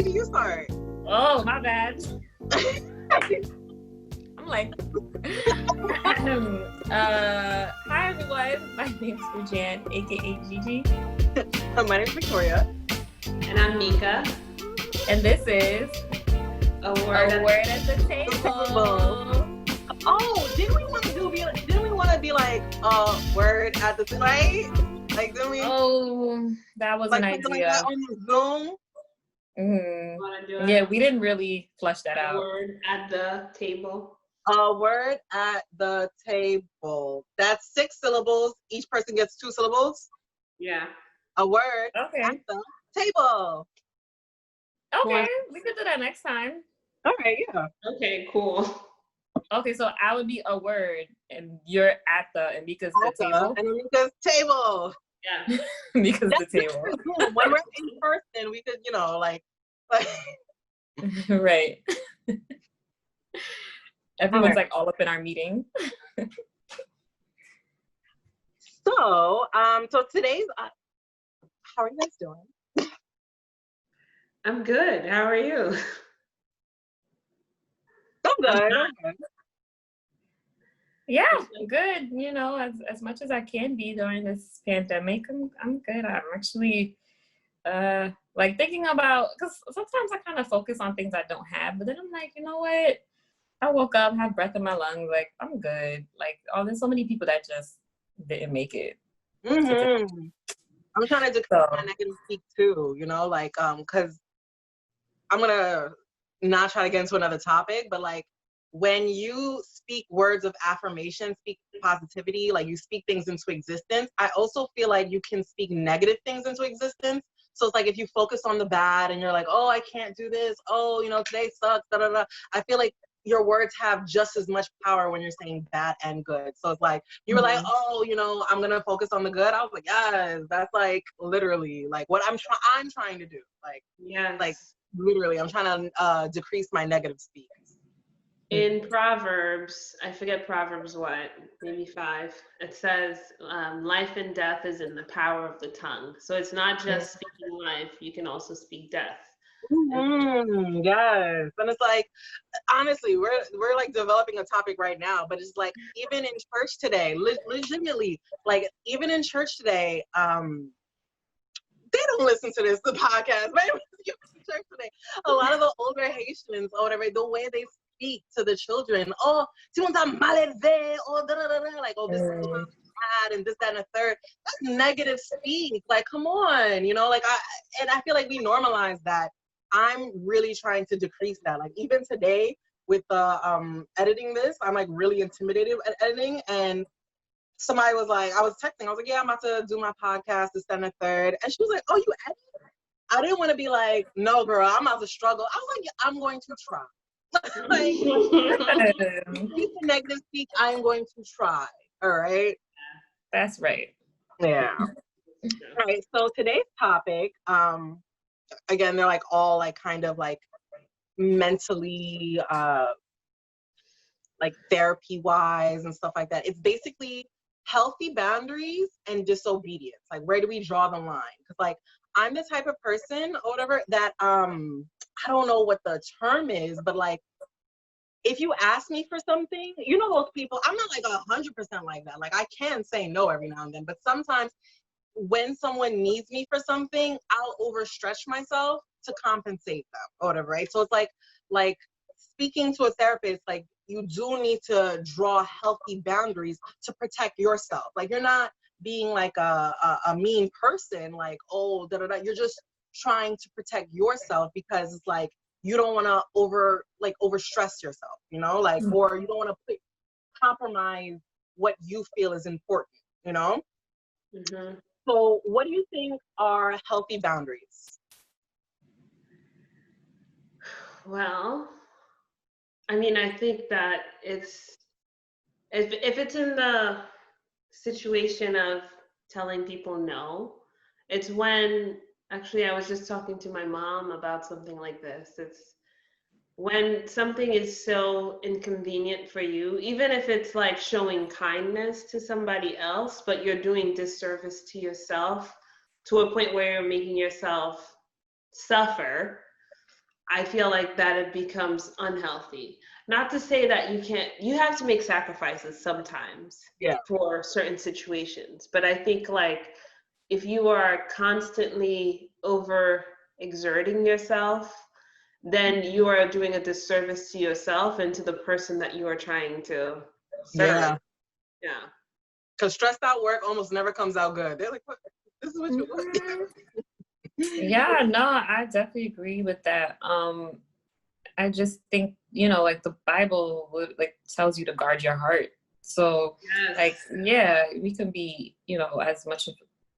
You start. Oh, my bad. I'm like, hi everyone. My name's Rujan, aka Gigi. My name's Victoria. And I'm Mika. And this is A Word at the Table. Oh, didn't we want to be like word at the right? Like, didn't we? Oh, that was like, an something idea. like that on the Zoom. Mm-hmm. Want to do it? Yeah, we didn't really flesh that A out. Word at the Table. A word at the table. That's 6 syllables. Each person gets 2 syllables. Yeah. A word Okay. at the table. Okay, we could do that next time. All right, yeah. Okay, cool. Okay, so I would be a word, and you're at the, and because the table. And Mika's table. Yeah. Because the table. When we're in person, we could, like Right. Everyone's like all up in our meeting. So today's, how are you guys doing? I'm good. How are you? I'm good. Yeah, good. As much as I can be during this pandemic, I'm good. I'm actually like thinking about, because sometimes I kind of focus on things I don't have, but then I'm like, you know what? I woke up, have breath in my lungs, like I'm good. Like, there's so many people that just didn't make it. Mm-hmm. I'm trying to decrease my negative speak too, because I'm gonna not try to get into another topic, but like when you speak words of affirmation, speak positivity, like you speak things into existence, I also feel like you can speak negative things into existence. So it's like if you focus on the bad and you're like, oh, I can't do this, oh, today sucks, da da da. I feel like your words have just as much power when you're saying bad and good. So it's like, you were like, oh, I'm going to focus on the good. I was like, yes, that's like literally like what I'm trying to do. Like, yes. Like literally, I'm trying to decrease my negative speak. In Proverbs, I forget Proverbs what, maybe 5, it says life and death is in the power of the tongue. So it's not just speaking life, you can also speak death. Mm-hmm. Yes. And it's like, honestly, we're like developing a topic right now, but it's like even in church today, legitimately, like even in church today, they don't listen to the podcast, right? Church today, a lot of the older Haitians or whatever, the way they speak to the children, oh, si on t'a mal élevé, oh, da da da da, like, oh, this is bad and this, that, and the third. That's negative speak. Like, come on, like I feel like we normalize that. I'm really trying to decrease that. Like even today with editing this, I'm like really intimidated at editing. And somebody was like, I was texting, I was like, yeah, I'm about to do my podcast, this, that, and the third. And she was like, oh, you edit? I didn't want to be like, no, girl, I'm about to struggle. I was like, yeah, I'm going to try. Like, keep the negative speak, I'm going to try. All right. That's right. Yeah. All right. So today's topic, again, they're like all like kind of like mentally like therapy wise and stuff like that. It's basically healthy boundaries and disobedience. Like where do we draw the line? Because like I'm the type of person or whatever that I don't know what the term is, but like if you ask me for something, those people, I'm not like 100% like that. Like I can say no every now and then, but sometimes when someone needs me for something, I'll overstretch myself to compensate them or whatever, right? So it's like speaking to a therapist, like you do need to draw healthy boundaries to protect yourself. Like you're not being like a mean person, like, oh, da da da. You're just trying to protect yourself because it's like you don't want to overstress yourself, like, or you don't want to compromise what you feel is important, Mm-hmm. So what do you think are healthy boundaries? Well, I mean, I think that it's, if it's in the situation of telling people no, it's when, actually I was just talking to my mom about something like this. It's when something is so inconvenient for you, even if it's like showing kindness to somebody else, but you're doing disservice to yourself to a point where you're making yourself suffer, I feel like that it becomes unhealthy. Not to say that you have to make sacrifices sometimes Yeah. for certain situations. But I think like if you are constantly over exerting yourself, then you are doing a disservice to yourself and to the person that you are trying to serve. Yeah. Yeah. Because stressed out work almost never comes out good. They're like, what? This is what you want. Yeah, no, I definitely agree with that. I just think, like the Bible would like tells you to guard your heart. So Yes. like, yeah, we can be, as much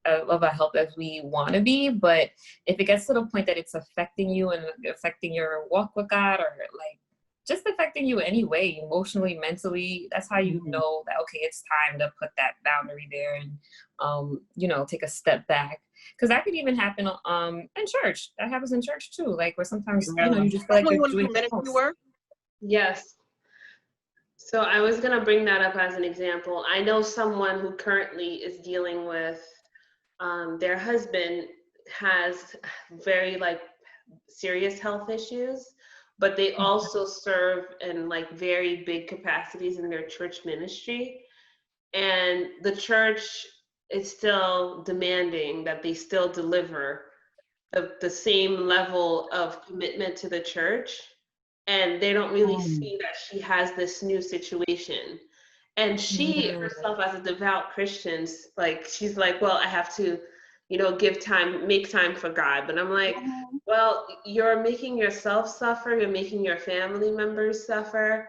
of a help as we want to be, but if it gets to the point that it's affecting you and affecting your walk with God, or like just affecting you anyway, emotionally, mentally, that's how you know that, okay, it's time to put that boundary there and, take a step back. Because that could even happen in church. That happens in church too. Like where sometimes, you just feel like When you you're want to doing do ministry the most. work? Yes. So I was going to bring that up as an example. I know someone who currently is dealing with their husband has very like serious health issues, but they also serve in like very big capacities in their church ministry. And the church is still demanding that they still deliver the same level of commitment to the church. And they don't really see that she has this new situation. And she herself, as a devout Christian, like she's like, well, I have to, make time for God. But I'm like, well, you're making yourself suffer, you're making your family members suffer.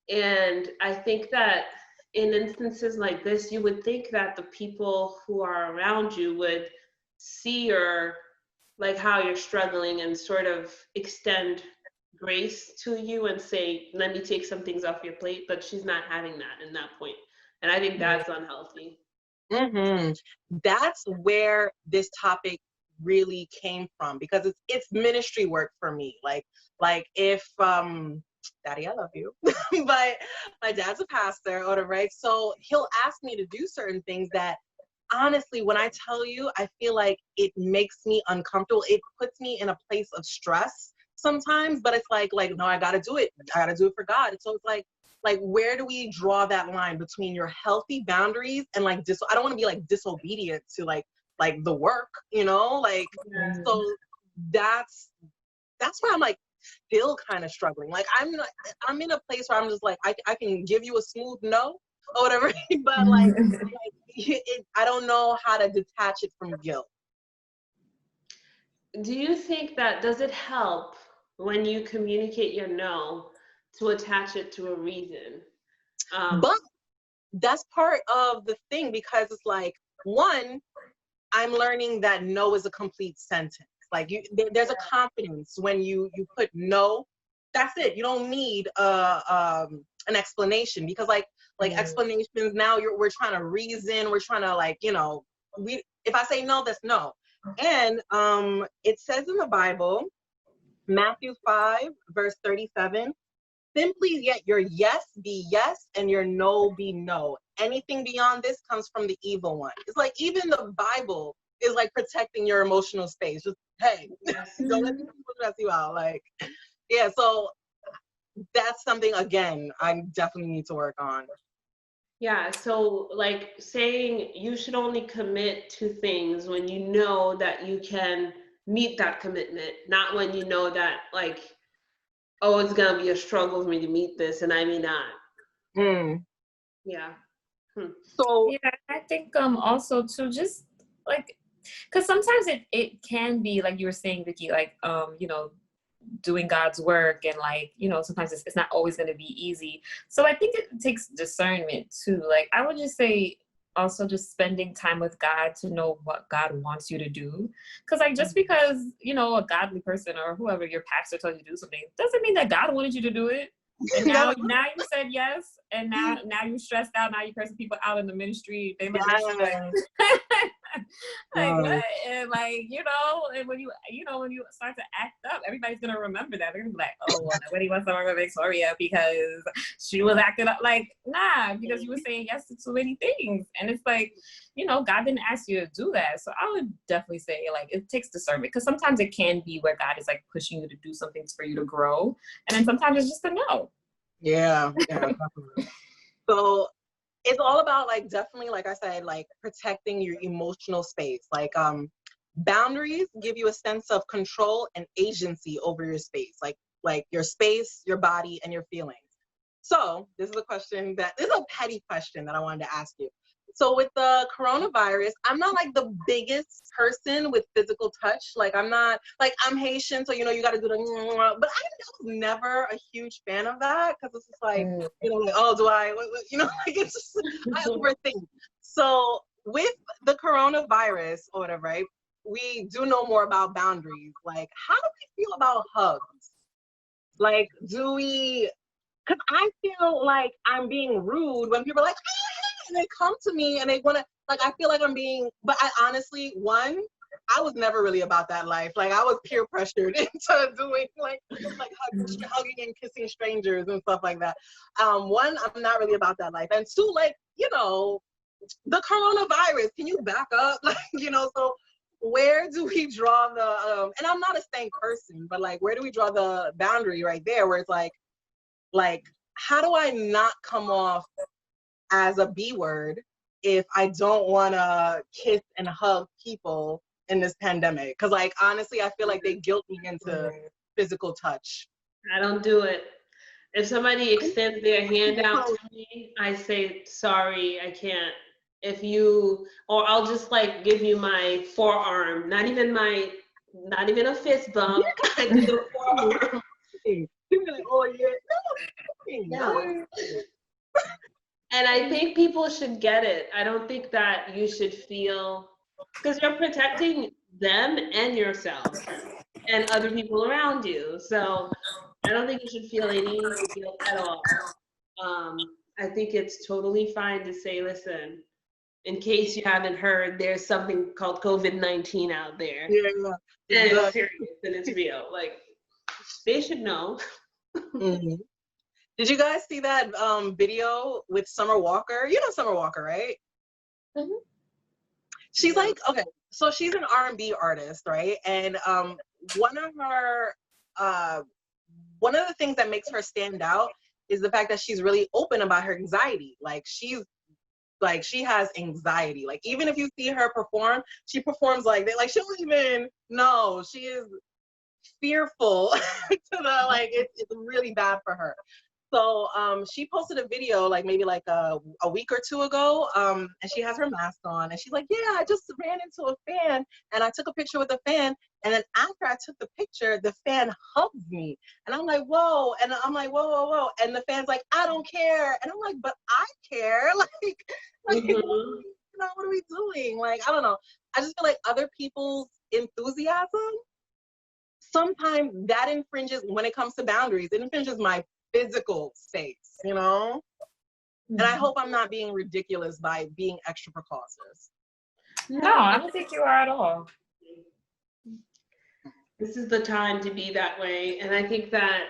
And I think that in instances like this, you would think that the people who are around you would see your, like how you're struggling and sort of extend grace to you and say, let me take some things off your plate, but she's not having that in that point. And I think that's unhealthy. That's where this topic really came from, because it's ministry work for me. Like if Daddy, I love you, but my dad's a pastor or whatever, right? So he'll ask me to do certain things that honestly, when I tell you, I feel like it makes me uncomfortable. It puts me in a place of stress sometimes, but it's like no, I gotta do it. I gotta do it for God. And so it's like where do we draw that line between your healthy boundaries and like I don't want to be like disobedient to like the work, so that's where I'm like still kind of struggling. Like I'm in a place where I'm just like I can give you a smooth no or whatever, but I don't know how to detach it from guilt. Do you think that, does it help when you communicate your no to attach it to a reason? But that's part of the thing, because it's like, one, I'm learning that no is a complete sentence. Like there's a confidence when you put no. That's it. You don't need an explanation, because like explanations now we're trying to reason. We're trying to if I say no, that's no. And it says in the Bible, Matthew 5 verse 37. Simply yet your yes be yes and your no be no. Anything beyond this comes from the evil one. It's like even the Bible is like protecting your emotional space. Just, hey, don't let people stress you out. Yeah, so that's something, again, I definitely need to work on. Yeah, so like saying you should only commit to things when you know that you can meet that commitment, not when you know that like, oh, it's gonna be a struggle for me to meet this and I may not. Yeah. So yeah, I think also too, just like, because sometimes it can be like you were saying, Vicky, like doing God's work, and like sometimes it's not always going to be easy. So I think it takes discernment too. Like I would just say also just spending time with God to know what God wants you to do. Because like just because a godly person or whoever, your pastor told you to do something, doesn't mean that God wanted you to do it. And now you said yes, and now you're stressed out. Now you're cursing people out in the ministry. They look at you like Like Wow. what? And like, and when when you start to act up, everybody's gonna remember that. They're gonna be like, oh, well, nobody wants to remember Victoria because she was acting up. Like, nah, because you were saying yes to too many things. And it's like, God didn't ask you to do that. So I would definitely say like it takes discernment, because sometimes it can be where God is like pushing you to do something for you to grow. And then sometimes it's just a no. Yeah, definitely. So it's all about like, definitely, like I said, like protecting your emotional space. Like boundaries give you a sense of control and agency over your space, like your space, your body, and your feelings. So this is a petty question that I wanted to ask you. So with the coronavirus, I'm not like the biggest person with physical touch. Like I'm Haitian, so you got to do the, but I was never a huge fan of that, because it's just like, like, oh, do I, like it's just, I overthink. So with the coronavirus or whatever, right? We do know more about boundaries. Like, how do we feel about hugs? Like, do we? Because I feel like I'm being rude when people are like, and they come to me and they want to, like, I feel like I'm being, but I honestly, I was never really about that life. Like, I was peer pressured into doing like hugging and kissing strangers and stuff like that. One, I'm not really about that life. And two, like, the coronavirus, can you back up? Like, so where do we draw the, and I'm not a stank person, but like, where do we draw the boundary right there where it's like, how do I not come off as a B word if I don't want to kiss and hug people in this pandemic? Because, like, honestly, I feel like they guilt me into physical touch. I don't do it. If somebody extends their hand out to me, I say, sorry, I can't. Or I'll just like give you my forearm, not even a fist bump. I do the forearm. Like, oh, yeah. No. And I think people should get it. I don't think that you should feel, because you're protecting them and yourself and other people around you. So I don't think you should feel any guilt at all. I think it's totally fine to say, listen, in case you haven't heard, there's something called COVID-19 out there. Yeah. And it's serious and it's real. Like, they should know. Mm-hmm. Did you guys see that video with Summer Walker? You know Summer Walker, right? Mm-hmm. She's like, okay, so she's an R&B artist, right? And one of the things that makes her stand out is the fact that she's really open about her anxiety. Like, she has anxiety. Like, even if you see her perform, she performs like that. Like, she don't even know. She is fearful to the, like, it's really bad for her. So she posted a video like maybe like a week or two ago, and she has her mask on, and she's like, yeah, I just ran into a fan and I took a picture with the fan, and then after I took the picture, the fan hugged me, and I'm like, whoa, and I'm like, whoa, and the fan's like, I don't care, and I'm like, but I care. Like what are we doing? Like, I don't know. I just feel like other people's enthusiasm, sometimes that infringes, when it comes to boundaries, it infringes my physical space, And I hope I'm not being ridiculous by being extra precautious. No, I don't think you are at all. This is the time to be that way. And I think that,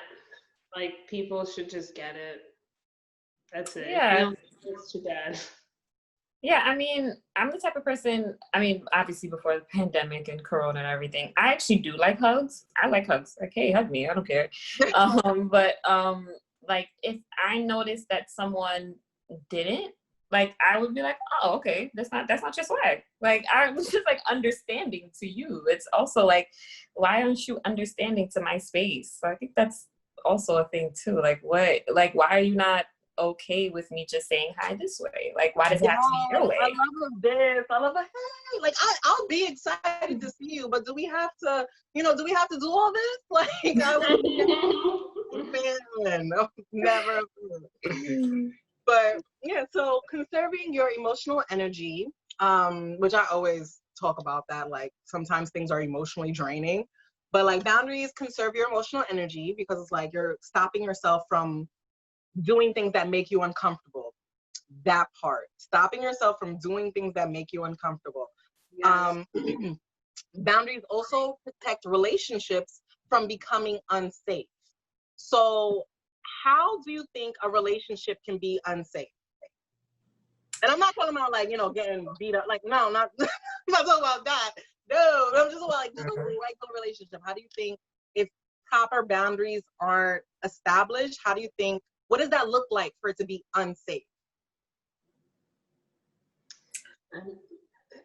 like, people should just get it. That's it. Yeah. It's too bad. Yeah, I mean, I'm the type of person, obviously before the pandemic and Corona and everything, I actually do like hugs. I like hugs. Like, hey, hug me. I don't care. But like, if I noticed that someone didn't, like, I would be like, oh, okay, that's not your swag. Like, I was just like understanding to you. It's also like, why aren't you understanding to my space? So I think that's also a thing too. Like, why are you not okay with me just saying hi this way? Like, why does it have to be your way? I love this. I love hey, like, I'll be excited to see you, but do we have to do all this? Like, I was never. But yeah, so conserving your emotional energy, which I always talk about that, like, sometimes things are emotionally draining, but like, boundaries conserve your emotional energy, because it's like you're stopping yourself from doing things that make you uncomfortable. That part, stopping yourself from doing things that make you uncomfortable. Yes. Boundaries also protect relationships from becoming unsafe. So how do you think a relationship can be unsafe? And I'm not talking about like, getting beat up. Like, no, not, I'm not talking about that. No, I'm just about like just a regular relationship. How do you think if proper boundaries aren't established, what does that look like for it to be unsafe?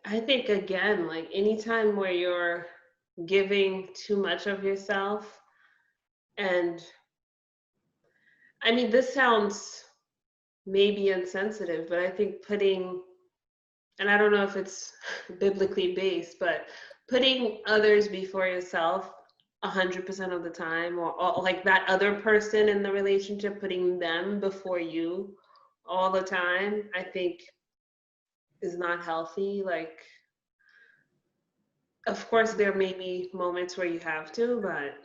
I think again, like anytime where you're giving too much of yourself, and I mean, this sounds maybe insensitive, but I think and I don't know if it's biblically based, but putting others before yourself 100% of the time, or like that other person in the relationship, putting them before you all the time, I think is not healthy. Like, of course, there may be moments where you have to, but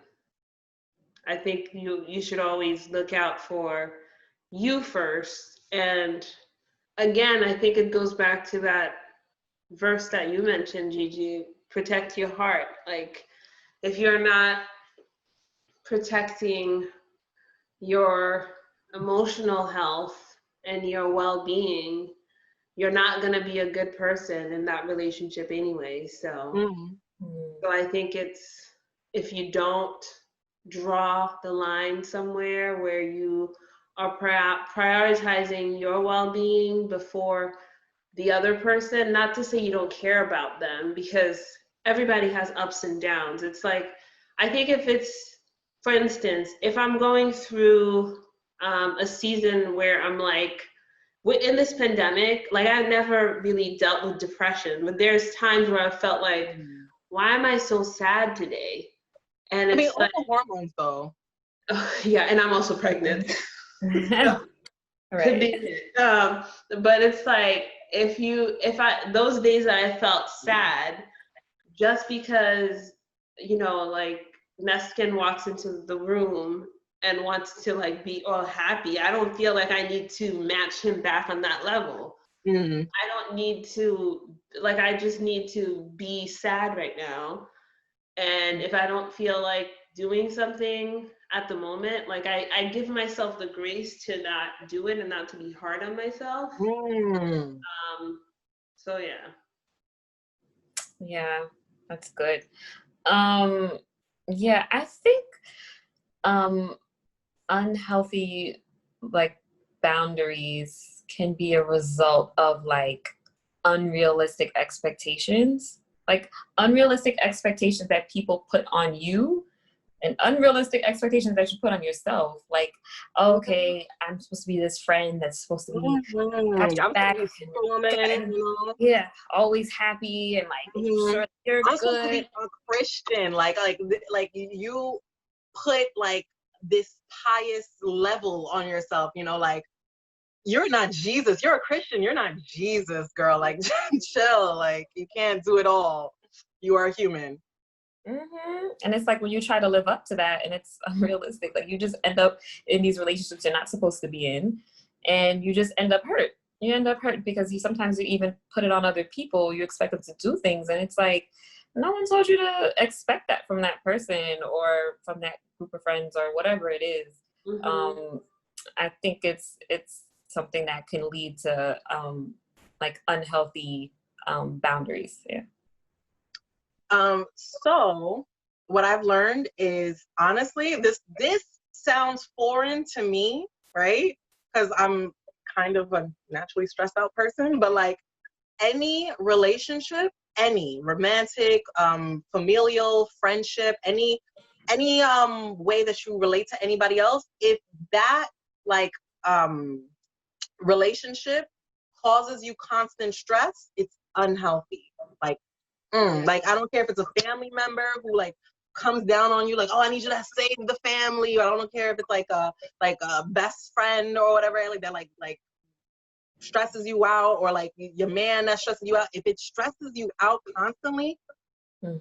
I think you should always look out for you first. And again, I think it goes back to that verse that you mentioned, Gigi, protect your heart. Like, if you're not protecting your emotional health and your well-being, you're not going to be a good person in that relationship anyway. So I think if you don't draw the line somewhere where you are prioritizing your well-being before the other person, not to say you don't care about them, because everybody has ups and downs. It's like, I think if it's, for instance, if I'm going through a season where I'm like, in this pandemic, like I've never really dealt with depression, but there's times where I felt like, why am I so sad today? And it's like, also hormones though. Yeah, and I'm also pregnant. Right. But it's like, those days that I felt sad, just because, like Neskin walks into the room and wants to like be all happy, I don't feel like I need to match him back on that level. I don't need to, like, I just need to be sad right now. And if I don't feel like doing something at the moment, like I give myself the grace to not do it and not to be hard on myself. So yeah. Yeah, that's good. Yeah, I think unhealthy like boundaries can be a result of like unrealistic expectations, like unrealistic expectations that people put on you and unrealistic expectations that you put on yourself. Like, okay, I'm supposed to be this friend that's supposed to be got your back, and, yeah, always happy and like sure you're I'm good. supposed to be a Christian, like you put like this pious level on yourself, like you're not Jesus. You're a Christian. You're not Jesus, girl. Like, chill. Like, you can't do it all. You are human. And it's like when you try to live up to that and it's unrealistic, like you just end up in these relationships you're not supposed to be in, and you just end up hurt. You end up hurt because sometimes you even put it on other people. You expect them to do things, and it's like, no one told you to expect that from that person or from that group of friends or whatever it is. I think it's something that can lead to like unhealthy boundaries. Yeah. So what I've learned is, honestly, this sounds foreign to me, right? Because I'm kind of a naturally stressed out person, but like any relationship, any romantic, familial, friendship, any way that you relate to anybody else, if that like relationship causes you constant stress, it's unhealthy. Like I don't care if it's a family member who like comes down on you, like, oh, I need you to save the family, or I don't care if it's like a best friend or whatever, like that, like stresses you out, or like your man that stresses you out. If it stresses you out constantly,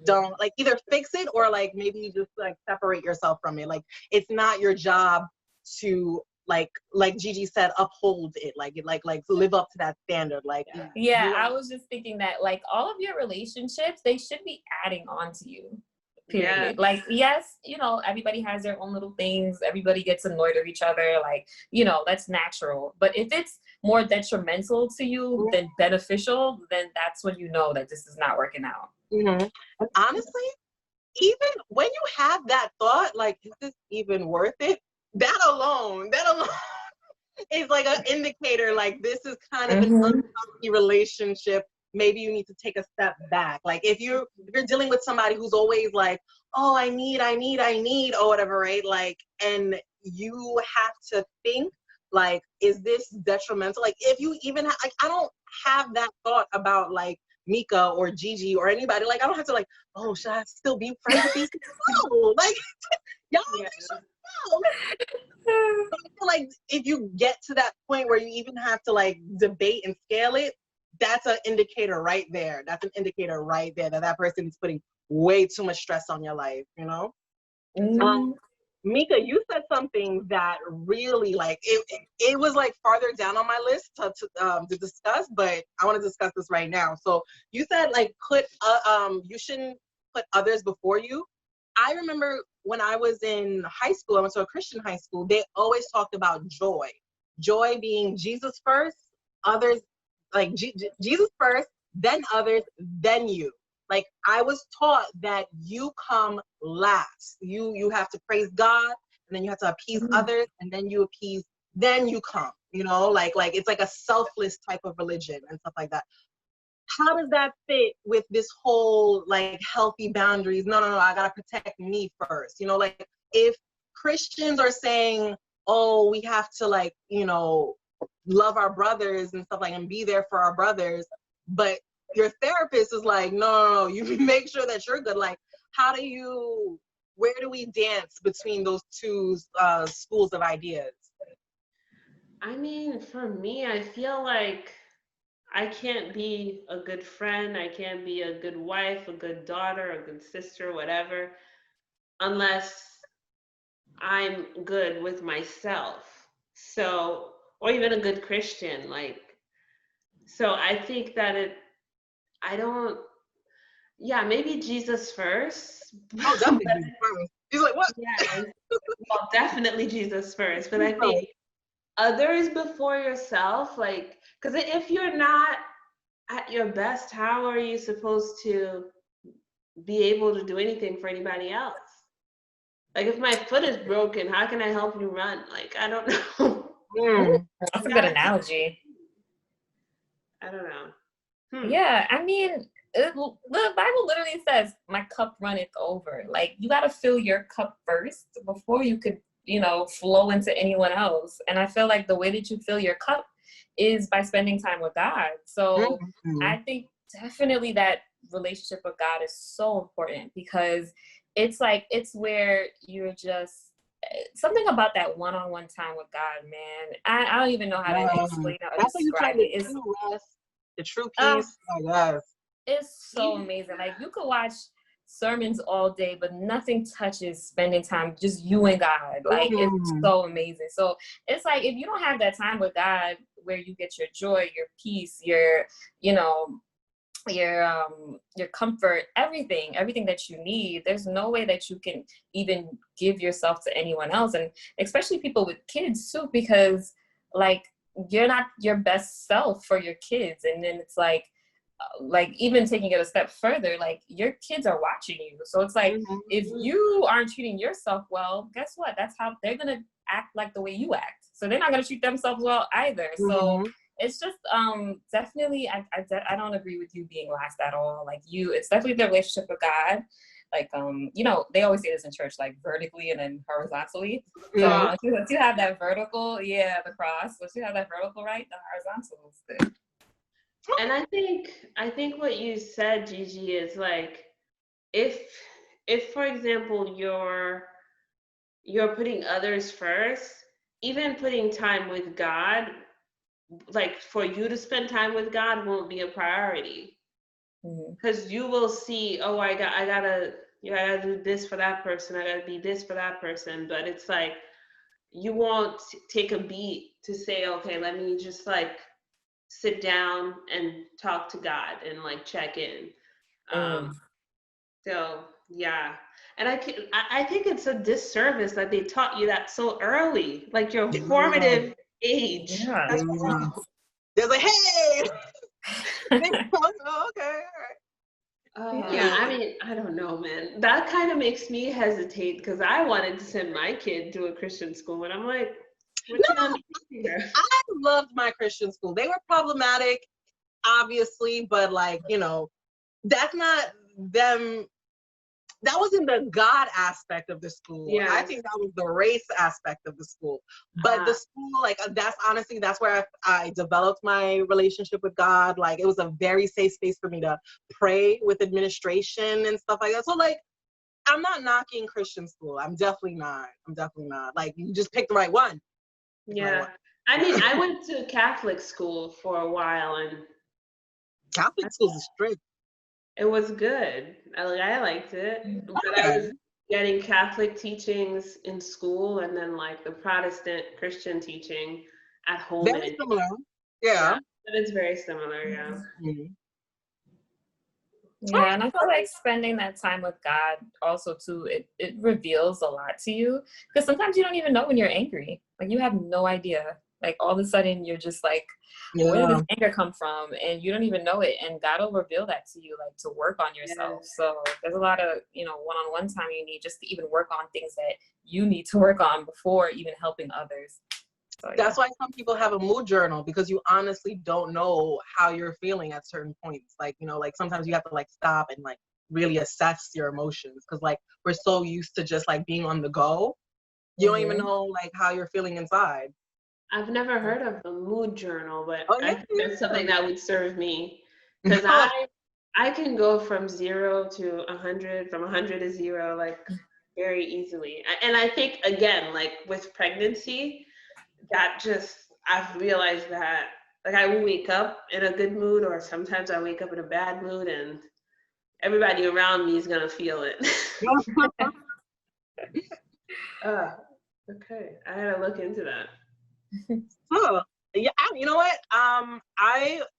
don't, like, either fix it or like maybe you just like separate yourself from it. Like, it's not your job to like Gigi said, uphold it, like live up to that standard. Like, yeah, I was just thinking that like all of your relationships, they should be adding on to you. Period. Yeah. Like, yes, you know, everybody has their own little things. Everybody gets annoyed with each other. Like, you know, that's natural. But if it's more detrimental to you than beneficial, then that's when you know that this is not working out. And honestly, even when you have that thought, like, is this even worth it? That alone is like an indicator, like, this is kind of an unhealthy relationship. Maybe you need to take a step back. Like, if you're dealing with somebody who's always like, oh, I need, or whatever, right? Like, and you have to think, like, is this detrimental? Like, if you even like, I don't have that thought about like Mika or Gigi or anybody. Like, I don't have to like, oh, should I still be friends with these people? No, like, y'all should know. But I feel like if you get to that point where you even have to like debate and scale it, that's an indicator right there. That's an indicator right there that that person is putting way too much stress on your life, you know? Mika, you said something that really like, it was like farther down on my list to discuss, but I want to discuss this right now. So you said like you shouldn't put others before you. I remember when I was in high school, I went to a Christian high school, they always talked about joy. Joy being Jesus first, others, like Jesus first, then others, then you. Like, I was taught that you come last. You have to praise God, and then you have to appease others, and then you appease, then you come, you know? Like it's like a selfless type of religion and stuff like that. How does that fit with this whole like healthy boundaries? No, I gotta protect me first. You know, like if Christians are saying, oh, we have to like, you know, love our brothers and stuff like, and be there for our brothers, but your therapist is like, no, you make sure that you're good. Like, where do we dance between those two schools of ideas? I mean, for me, I feel like I can't be a good friend, I can't be a good wife, a good daughter, a good sister, whatever, unless I'm good with myself. So, or even a good Christian, like, so I think that maybe Jesus first. Oh, definitely Jesus first. He's like, what? Yeah, well, definitely Jesus first, but I think others before yourself, like, because if you're not at your best, how are you supposed to be able to do anything for anybody else? Like, if my foot is broken, how can I help you run? Like, I don't know. That's a good analogy. I don't know. Yeah, I mean, the Bible literally says, my cup runneth over. Like, you got to fill your cup first before you could, you know, flow into anyone else. And I feel like the way that you fill your cup is by spending time with God. So I think definitely that relationship with God is so important, because it's like, it's where you're just, something about that one-on-one time with God, man. I don't even know how to explain or describe it. It's the true peace. Oh my gosh. It's so amazing. Like, you could watch sermons all day, but nothing touches spending time just you and God. Like, it's so amazing. So it's like, if you don't have that time with God where you get your joy, your peace, your, you know, your comfort, everything that you need, there's no way that you can even give yourself to anyone else. And especially people with kids too, because like, you're not your best self for your kids. And then it's like even taking it a step further, like, your kids are watching you. So it's like, if you aren't treating yourself well, guess what? That's how they're going to act, like the way you act. So they're not going to treat themselves well either. So it's just definitely, I don't agree with you being last at all. Like, it's definitely the relationship with God. Like, you know, they always say this in church, like vertically and then horizontally. So once you have that vertical, the cross, once you have that vertical right, the horizontal is good. And I think what you said, Gigi, is like, if for example you're putting others first, even putting time with God, like for you to spend time with God won't be a priority, because you will see, oh, I gotta do this for that person, I gotta be this for that person. But it's like, you won't take a beat to say, okay, let me just like sit down and talk to God and like check in. So yeah, and I think it's a disservice that they taught you that so early, like your formative age. Yeah. That's Yeah. They're like, hey. Okay, all right. Yeah. I mean, I don't know, man. That kind of makes me hesitate because I wanted to send my kid to a Christian school, and I'm like, what you gonna do here? I loved my Christian school. They were problematic, obviously, but like, that's not them. That wasn't the God aspect of the school. Yeah. I think that was the race aspect of the school. But the school, like, that's where I developed my relationship with God. Like, it was a very safe space for me to pray with administration and stuff like that. So, like, I'm not knocking Christian school. I'm definitely not. Like, you just picked the right one. Yeah. I mean, I went to Catholic school for a while, and Catholic schools is strict. it was good. I liked it, but I was getting Catholic teachings in school, and then like the Protestant Christian teaching at home. Very similar. Yeah. It's very similar. Yeah. Mm-hmm. Yeah, and I feel like spending that time with God also too, it reveals a lot to you, because sometimes you don't even know when you're angry. Like, you have no idea. Like, all of a sudden you're just like, where did this anger come from? And you don't even know it. And God will reveal that to you, like, to work on yourself. Yeah. So there's a lot of, one-on-one time you need just to even work on things that you need to work on before even helping others. So, that's why some people have a mood journal, because you honestly don't know how you're feeling at certain points. Like, like sometimes you have to like stop and like really assess your emotions, because like we're so used to just like being on the go. You don't even know like how you're feeling inside. I've never heard of a mood journal, but I think that's something that would serve me, because I can go from 0 to 100, from 100 to 0, like very easily. And I think, again, like with pregnancy, that just, I've realized that, like, I will wake up in a good mood, or sometimes I wake up in a bad mood, and everybody around me is going to feel it. Okay. I had to look into that. Oh, yeah. You know what?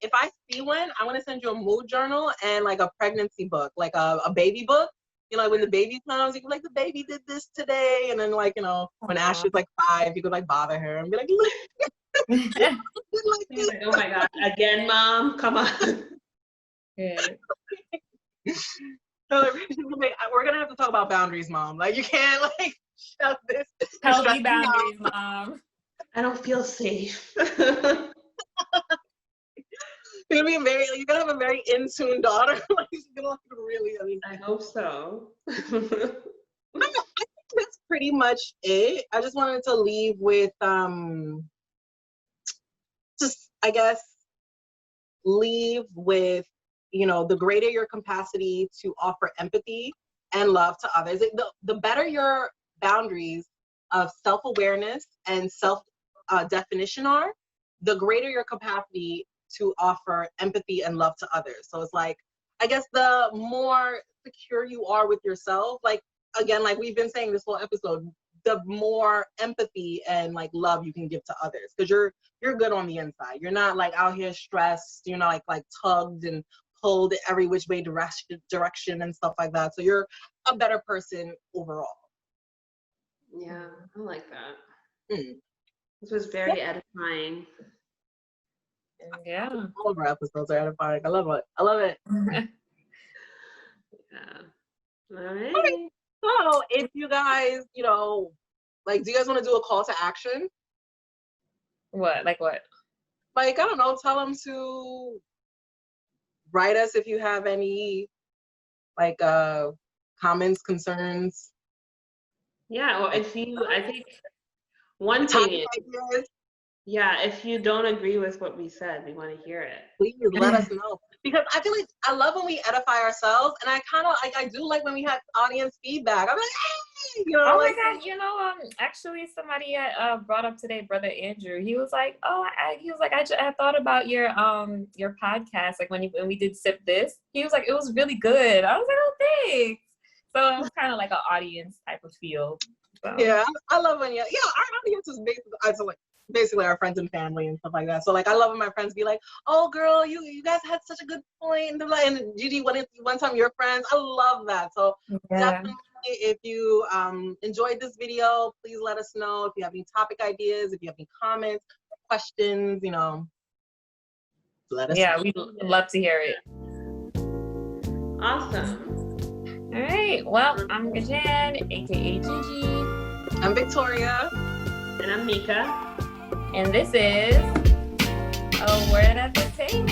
If I see one, I'm gonna send you a mood journal and like a pregnancy book, like a baby book. Like when the baby comes, you can like, the baby did this today, and then like when Ashley's like 5, you could like bother her and be like, look. Like, oh my God, again, Mom, come on. Yeah. We're gonna have to talk about boundaries, Mom. Like, you can't like shove this. Healthy boundaries, Mom. I don't feel safe. You're gonna have a very in tune daughter. Like, she's gonna like really. I hope so. I think that's pretty much it. I just wanted to leave with the greater your capacity to offer empathy and love to others. The better your boundaries of self-awareness and self-definition are, the greater your capacity to offer empathy and love to others. So it's like, I guess the more secure you are with yourself, like, again, like we've been saying this whole episode, the more empathy and like love you can give to others, because you're good on the inside. You're not like out here stressed, you're not like tugged and pulled every which way direction and stuff like that. So you're a better person overall. Yeah, I like that. This was very edifying. Yeah. All of our episodes are edifying. I love it. Yeah. All right. So if you guys, like, do you guys want to do a call to action? What? Like what? Like, I don't know, tell them to write us if you have any, like, comments, concerns. Yeah, or I think one thing is, if you don't agree with what we said, we want to hear it. Please let us know. Because I feel like I love when we edify ourselves, and I kind of like, I do like when we have audience feedback. I'm like, hey, oh my God, actually somebody brought up today, Brother Andrew. He was like, I thought about your podcast, like when we did Sip This. He was like, it was really good. I was like, oh, thanks. So it was kind of like an audience type of feel. So. Yeah, I love when our audience is basically our friends and family and stuff like that. So like I love when my friends be like, "Oh, girl, you guys had such a good point," and they're like, "And Gigi, one time your friends." I love that. So definitely, if you enjoyed this video, please let us know. If you have any topic ideas, if you have any comments, questions, let us know. Yeah, we'd love to hear it. Awesome. All right. Well, I'm Gajan, aka Gigi. I'm Victoria. And I'm Mika. And this is A Word at the Table.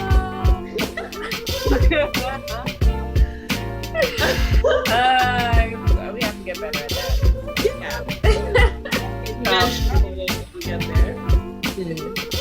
We have to get better at that. Yeah. Eventually we'll get there. Yeah.